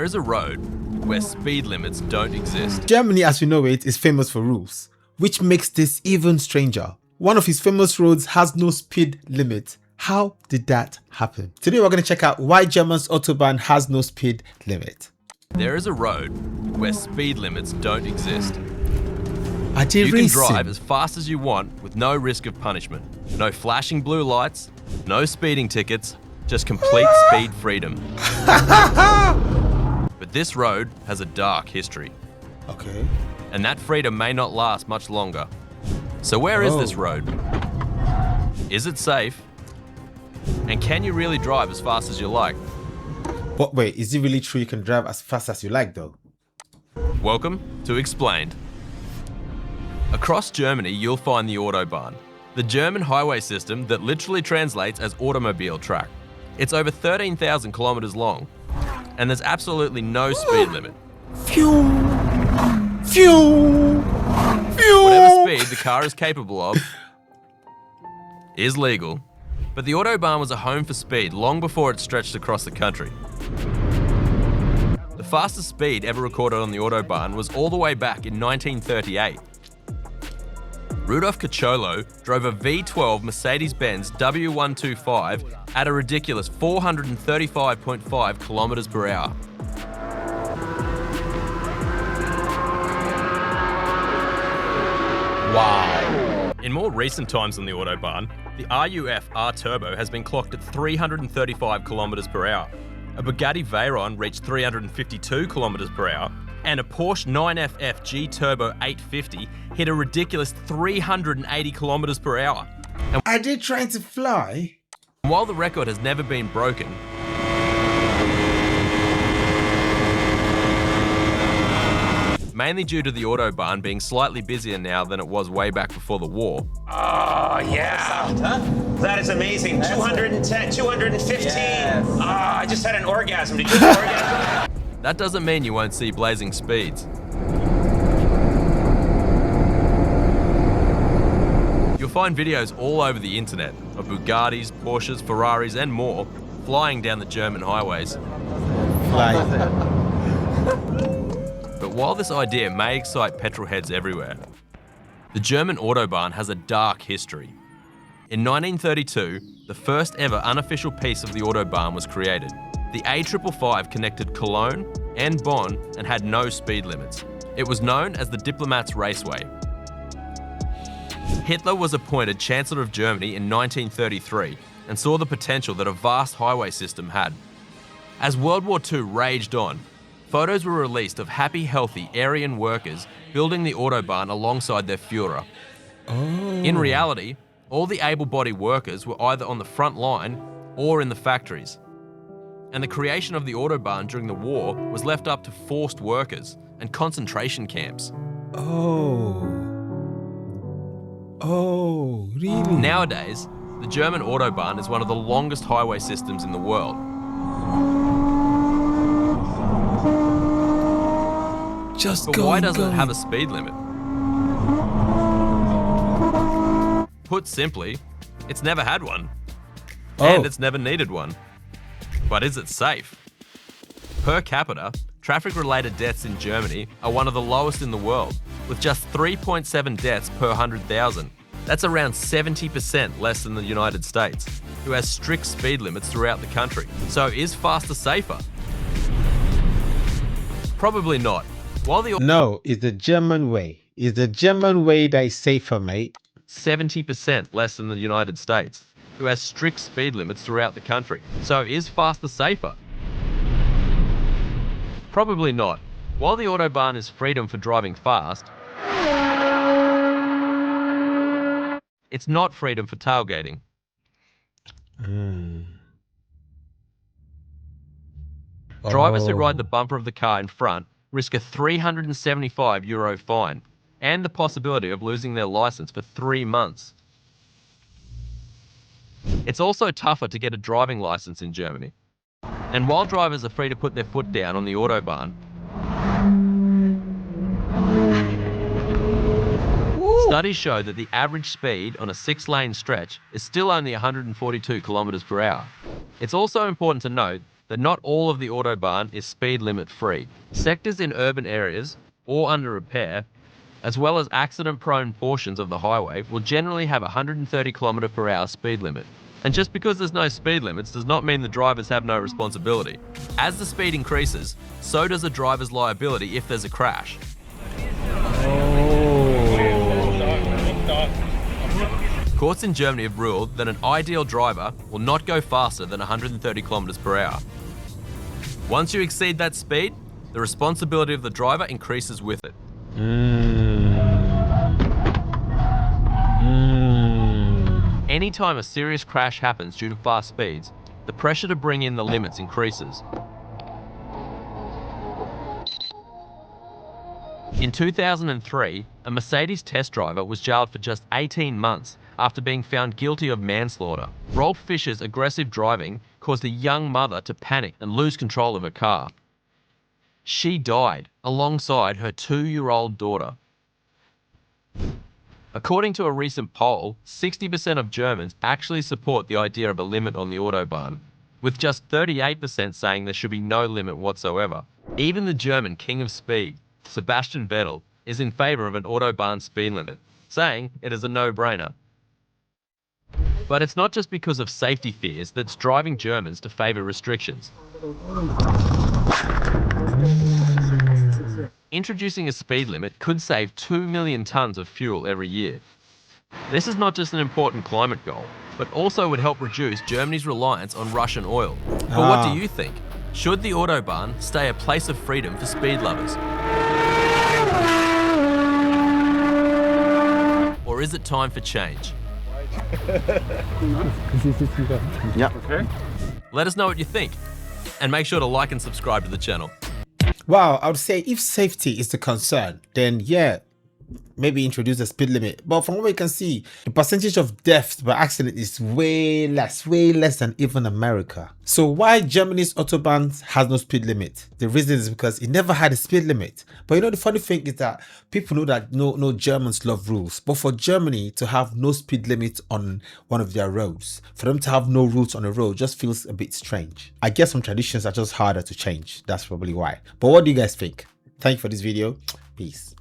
is a road where speed limits don't exist. Germany, as we know it, is famous for rules, which makes this even stranger. One of his famous roads has no speed limit. How did that happen? Today we're going to check out why Germany's Autobahn has no speed limit. There is a road where speed limits don't exist. You can drive as fast as you want with no risk of punishment. No flashing blue lights, no speeding tickets, just complete speed freedom. But this road has a dark history. Okay. And that freedom may not last much longer. So where is this road? Is it safe? And can you really drive as fast as you like? But wait, is it really true you can drive as fast as you like though? Welcome to Explained. Across Germany, you'll find the Autobahn, the German highway system that literally translates as automobile track. It's over 13,000 kilometers long, and there's absolutely no speed limit. Phew! Phew! Phew! Whatever speed the car is capable of is legal, but the Autobahn was a home for speed long before it stretched across the country. The fastest speed ever recorded on the Autobahn was all the way back in 1938. Rudolf Cacciolo drove a V12 Mercedes-Benz W125 at a ridiculous 435.5 kilometers per hour. Wow. In more recent times on the Autobahn, the RUF R-Turbo has been clocked at 335 kilometers per hour. A Bugatti Veyron reached 352 kilometers per hour, and a Porsche 9FF G-Turbo 850 hit a ridiculous 380 kilometers per hour. And are they trying to fly? while the record has never been broken, mainly due to the Autobahn being slightly busier now than it was way back before the war. Oh, yeah. That is amazing. 210, 215. Yes. I just had an orgasm. Did you have an orgasm? That doesn't mean you won't see blazing speeds. You'll find videos all over the internet of Bugattis, Porsches, Ferraris and more flying down the German highways. But while this idea may excite petrol heads everywhere, the German Autobahn has a dark history. In 1932, the first ever unofficial piece of the Autobahn was created. The A555 connected Cologne and Bonn and had no speed limits. It was known as the Diplomats Raceway. Hitler was appointed Chancellor of Germany in 1933 and saw the potential that a vast highway system had. As World War II raged on, photos were released of happy, healthy Aryan workers building the Autobahn alongside their Führer. In reality, all the able-bodied workers were either on the front line or in the factories. And the creation of the Autobahn during the war was left up to forced workers and concentration camps. Oh, really? Nowadays, the German Autobahn is one of the longest highway systems in the world. But why doesn't it have a speed limit? Put simply, it's never had one. And it's never needed one. But is it safe? Per capita, traffic-related deaths in Germany are one of the lowest in the world, with just 3.7 deaths per 100,000. That's around 70% less than the United States, who has strict speed limits throughout the country. So is faster safer? Probably not. No, it's the German way. It's the German way that is safer, mate. 70% less than the United States, who has strict speed limits throughout the country. So is faster safer? Probably not. While the Autobahn is freedom for driving fast, it's not freedom for tailgating. Drivers who ride the bumper of the car in front risk a €375 fine and the possibility of losing their license for 3 months. It's also tougher to get a driving license in Germany. And while drivers are free to put their foot down on the Autobahn, studies show that the average speed on a 6-lane stretch is still only 142 kilometers per hour. It's also important to note that not all of the Autobahn is speed limit free. Sectors in urban areas or under repair, as well as accident-prone portions of the highway, will generally have a 130 km/h speed limit. And just because there's no speed limits does not mean the drivers have no responsibility. As the speed increases, so does a driver's liability if there's a crash. Courts in Germany have ruled that an ideal driver will not go faster than 130 km/h. Once you exceed that speed, the responsibility of the driver increases with it. Anytime a serious crash happens due to fast speeds, the pressure to bring in the limits increases. In 2003, a Mercedes test driver was jailed for just 18 months after being found guilty of manslaughter. Rolf Fischer's aggressive driving caused a young mother to panic and lose control of her car. She died alongside her 2-year-old daughter. According to a recent poll, 60% of Germans actually support the idea of a limit on the Autobahn, with just 38% saying there should be no limit whatsoever. Even the German king of speed, Sebastian Vettel, is in favor of an Autobahn speed limit, saying it is a no-brainer. But it's not just because of safety fears that's driving Germans to favor restrictions. Introducing a speed limit could save 2 million tons of fuel every year. This is not just an important climate goal, but also would help reduce Germany's reliance on Russian oil. But what do you think? Should the Autobahn stay a place of freedom for speed lovers? Or is it time for change? Yeah. Okay. Let us know what you think, and make sure to like and subscribe to the channel. Wow, I would say if safety is the concern, then yeah, maybe introduce a speed limit. But from what we can see, the percentage of deaths by accident is way less than even America. So why Germany's Autobahn has no speed limit? The reason is because it never had a speed limit. But you know, the funny thing is that people know that no Germans love rules. But for Germany to have no speed limit on one of their roads, for them to have no rules on a road just feels a bit strange. I guess some traditions are just harder to change. That's probably why. But what do you guys think? Thank you for this video. Peace.